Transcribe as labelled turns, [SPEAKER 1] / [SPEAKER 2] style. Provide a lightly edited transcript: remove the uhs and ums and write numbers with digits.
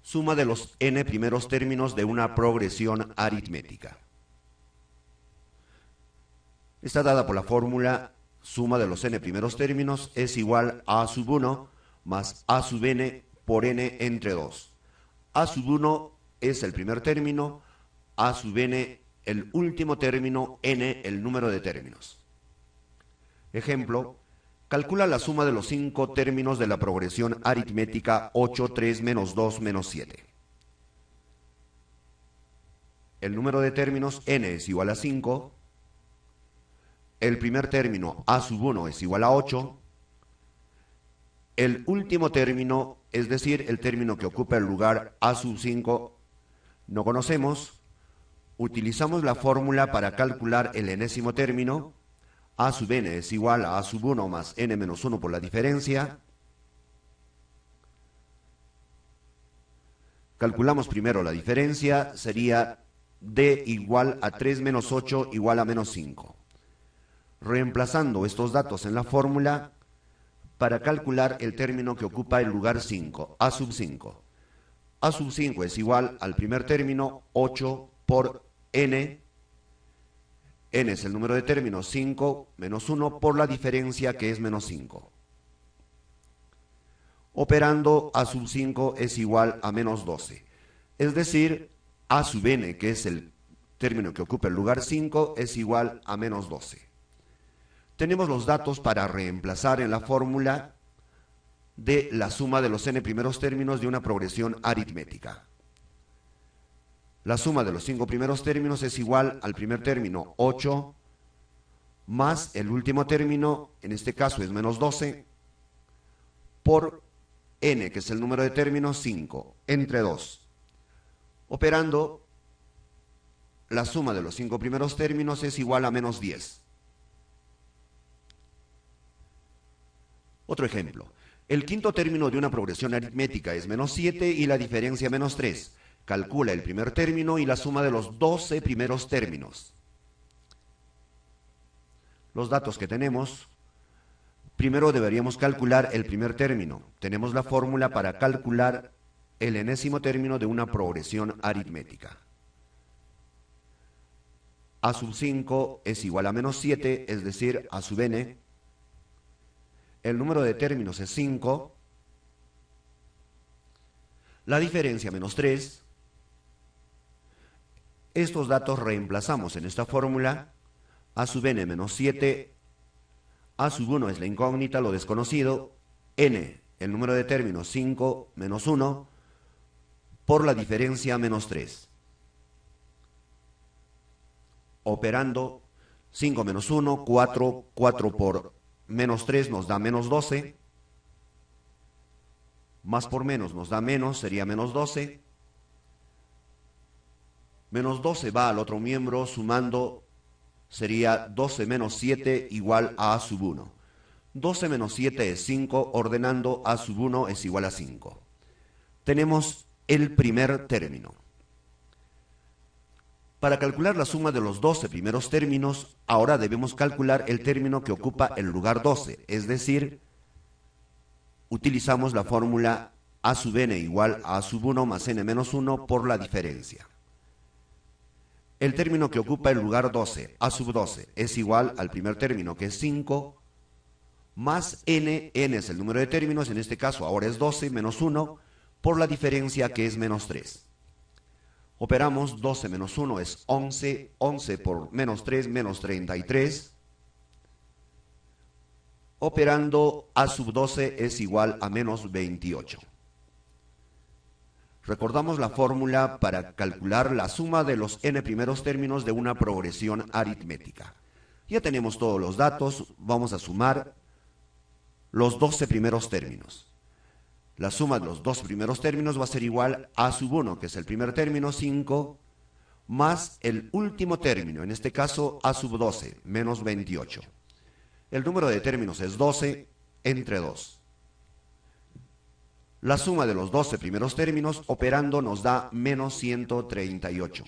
[SPEAKER 1] suma de los n primeros términos de una progresión aritmética. Está dada por la fórmula suma de los n primeros términos es igual a a sub 1 más a sub n por n entre 2. A sub 1 es el primer término, a sub n el último término, n el número de términos. Ejemplo, calcula la suma de los 5 términos de la progresión aritmética 8, 3, menos 2, menos 7. El número de términos n es igual a 5, el primer término a sub 1 es igual a 8, el último término, es decir, el término que ocupa el lugar a sub 5, no conocemos. Utilizamos la fórmula para calcular el enésimo término. A sub n es igual a sub 1 más n menos 1 por la diferencia. Calculamos primero la diferencia, sería d igual a 3 menos 8 igual a menos 5. Reemplazando estos datos en la fórmula para calcular el término que ocupa el lugar 5, a sub 5. A sub 5 es igual al primer término, 8 por n. N es el número de términos, 5 menos 1 por la diferencia que es menos 5. Operando, a sub 5 es igual a menos 12. Es decir, a sub n, que es el término que ocupa el lugar 5, es igual a menos 12. Tenemos los datos para reemplazar en la fórmula de la suma de los n primeros términos de una progresión aritmética. La suma de los 5 primeros términos es igual al primer término, 8, más el último término, en este caso es menos 12, por n, que es el número de términos, 5, entre 2. Operando, la suma de los 5 primeros términos es igual a menos 10. Otro ejemplo. El quinto término de una progresión aritmética es menos 7 y la diferencia menos 3. Calcula el primer término y la suma de los 12 primeros términos. Los datos que tenemos, primero deberíamos calcular el primer término. Tenemos la fórmula para calcular el enésimo término de una progresión aritmética. A sub 5 es igual a menos 7, es decir, a sub n. El número de términos es 5. La diferencia menos 3. Estos datos reemplazamos en esta fórmula. A sub n menos 7. A sub 1 es la incógnita, lo desconocido. N, el número de términos, 5 menos 1, por la diferencia menos 3. Operando, 5 menos 1, 4, 4 por menos 3 nos da menos 12, más por menos nos da menos, sería menos 12, menos 12 va al otro miembro, sumando sería 12 menos 7 igual a a sub 1. 12 menos 7 es 5, ordenando a sub 1 es igual a 5. Tenemos el primer término. Para calcular la suma de los 12 primeros términos, ahora debemos calcular el término que ocupa el lugar 12, es decir, utilizamos la fórmula a sub n igual a sub 1 más n menos 1 por la diferencia. El término que ocupa el lugar 12, a sub 12, es igual al primer término, que es 5, más n, n es el número de términos, en este caso ahora es 12 menos 1, por la diferencia que es menos 3. Operamos, 12 menos 1 es 11, 11 por menos 3, menos 33. Operando, a sub 12 es igual a menos 28. Recordamos la fórmula para calcular la suma de los n primeros términos de una progresión aritmética. Ya tenemos todos los datos, vamos a sumar los 12 primeros términos. La suma de los 2 primeros términos va a ser igual a sub 1, que es el primer término, 5, más el último término, en este caso a sub 12, menos 28. El número de términos es 12 entre 2. La suma de los 12 primeros términos operando nos da menos 138.